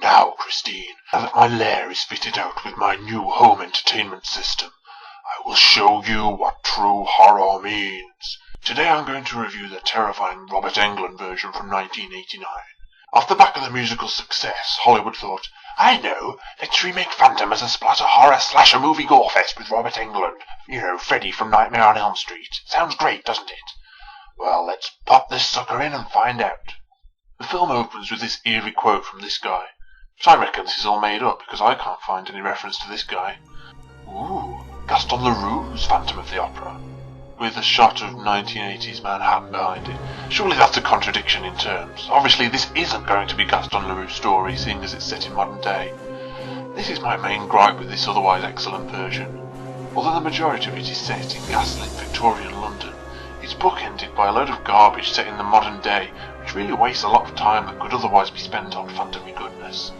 Now, Christine, now that my lair is fitted out with my new home entertainment system, I will show you what true horror means. Today I'm going to review the terrifying Robert Englund version from 1989. Off the back of the musical success, Hollywood thought, I know, let's remake Phantom as a splatter horror slasher movie gore fest with Robert Englund. You know, Freddy from Nightmare on Elm Street. Sounds great, doesn't it? Well, let's pop this sucker in and find out. The film opens with this eerie quote from this guy, which I reckon this is all made up because I can't find any reference to this guy. Ooh, Gaston Leroux's Phantom of the Opera, with a shot of 1980s Manhattan behind it. Surely that's a contradiction in terms. Obviously this isn't going to be Gaston Leroux's story, seeing as it's set in modern day. This is my main gripe with this otherwise excellent version. Although the majority of it is set in gaslit Victorian London, it's bookended by a load of garbage set in the modern day, which really wastes a lot of time that could otherwise be spent on phantomy goodness.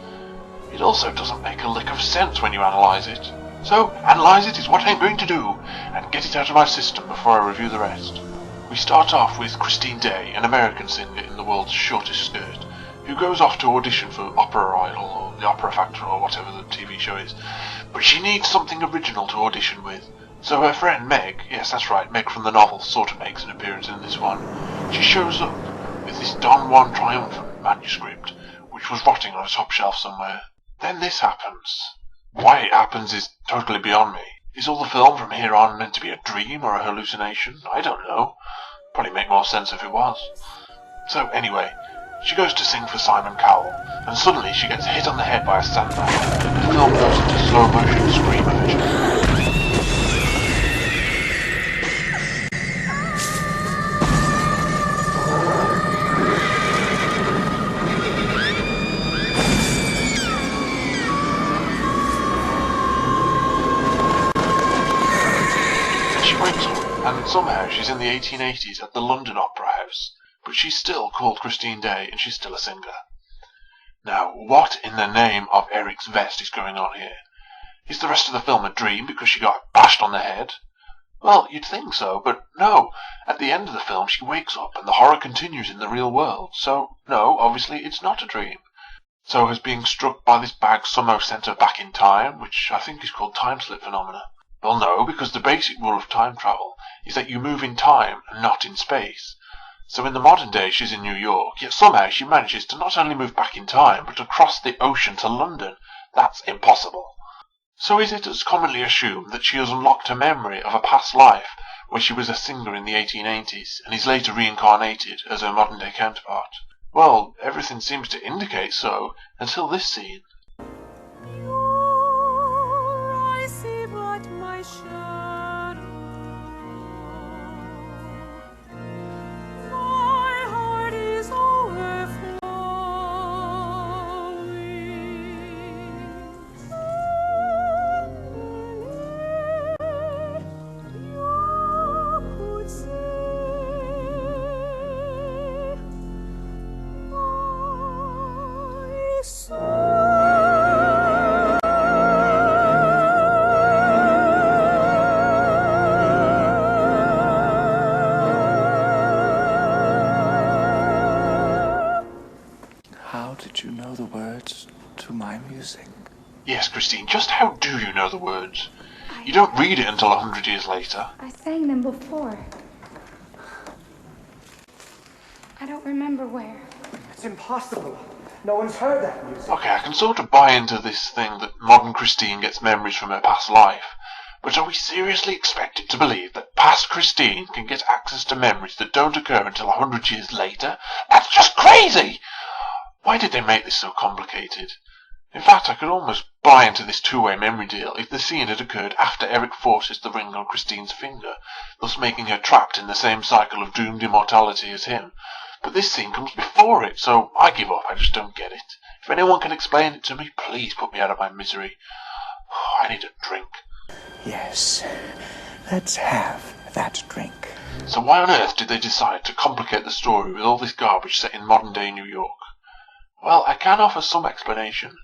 It also doesn't make a lick of sense when you analyse it. So, analyse it is what I'm going to do, and get it out of my system before I review the rest. We start off with Christine Day, an American singer in the world's shortest skirt, who goes off to audition for Opera Idol, or the Opera Factor, or whatever the TV show is. But she needs something original to audition with. So her friend Meg, yes that's right, Meg from the novel, sort of makes an appearance in this one. She shows up with this Don Juan Triumphant manuscript, which was rotting on a top shelf somewhere. Then this happens. Why it happens is totally beyond me. Is all the film from here on meant to be a dream or a hallucination? I don't know. Probably make more sense if it was. So anyway, she goes to sing for Simon Cowell, and suddenly she gets hit on the head by a sandbag. The film goes into slow motion screamage. And somehow she's in the 1880s at the London Opera House, but she's still called Christine Day and she's still a singer. Now, what in the name of Eric's vest is going on here? Is the rest of the film a dream because she got bashed on the head? Well, you'd think so, but no. At the end of the film she wakes up and the horror continues in the real world, so no, obviously it's not a dream. So has being struck by this bag somehow sent her back in time, which I think is called time slip phenomena? Well no, because the basic rule of time travel is that you move in time and not in space. So in the modern day she's in New York, yet somehow she manages to not only move back in time, but to cross the ocean to London. That's impossible. So is it as commonly assumed that she has unlocked a memory of a past life where she was a singer in the 1880s and is later reincarnated as her modern day counterpart? Well, everything seems to indicate so, until this scene. How did you know the words to my music? Yes, Christine, just how do you know the words? You don't read it until 100 years later. I sang them before. I don't remember where. It's impossible. No one's heard that music. Okay, I can sort of buy into this thing that modern Christine gets memories from her past life. But are we seriously expected to believe that past Christine can get access to memories that don't occur until 100 years later? That's just crazy! Why did they make this so complicated? In fact, I could almost buy into this two-way memory deal if the scene had occurred after Eric forces the ring on Christine's finger, thus making her trapped in the same cycle of doomed immortality as him. But this scene comes before it, so I give up. I just don't get it. If anyone can explain it to me, please put me out of my misery. I need a drink. Yes, let's have that drink. So why on earth did they decide to complicate the story with all this garbage set in modern-day New York? Well, I can offer some explanation.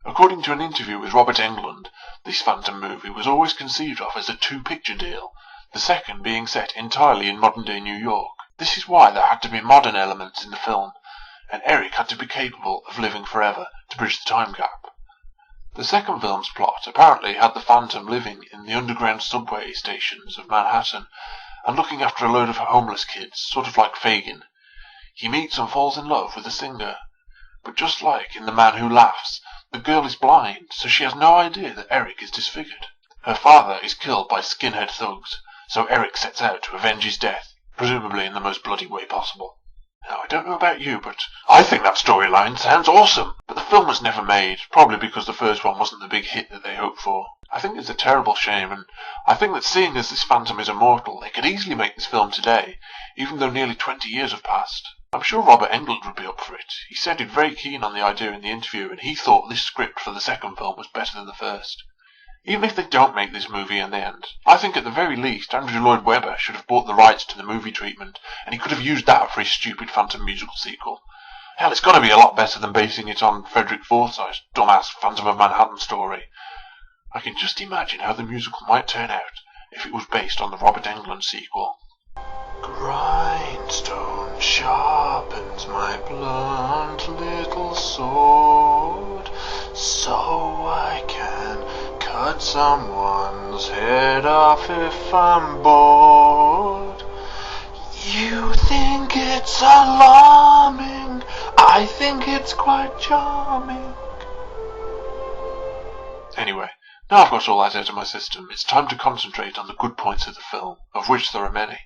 According to an interview with Robert Englund, this Phantom movie was always conceived of as a two-picture deal, the second being set entirely in modern-day New York. This is why there had to be modern elements in the film. and Eric had to be capable of living forever to bridge the time gap. The second film's plot apparently had the Phantom living in the underground subway stations of Manhattan and looking after a load of homeless kids, sort of like Fagin. He meets and falls in love with a singer, but just like in The Man Who Laughs, the girl is blind, so she has no idea that Eric is disfigured. Her father is killed by skinhead thugs, so Eric sets out to avenge his death, presumably in the most bloody way possible. Now, I don't know about you, but I think that storyline sounds awesome. But the film was never made, probably because the first one wasn't the big hit that they hoped for. I think it's a terrible shame, and I think that seeing as this Phantom is immortal, they could easily make this film today, even though nearly 20 years have passed. I'm sure Robert Englund would be up for it. He sounded very keen on the idea in the interview, and he thought this script for the second film was better than the first. Even if they don't make this movie in the end, I think at the very least Andrew Lloyd Webber should have bought the rights to the movie treatment, and he could have used that for his stupid Phantom musical sequel. Hell, it's got to be a lot better than basing it on Frederick Forsyth's dumbass Phantom of Manhattan story. I can just imagine how the musical might turn out if it was based on the Robert Englund sequel. Grindstone sharpens my blunt little sword, so I can cut someone's head off if I'm bored. You think it's alarming, I think it's quite charming. Anyway, now I've got all that out of my system, it's time to concentrate on the good points of the film, of which there are many.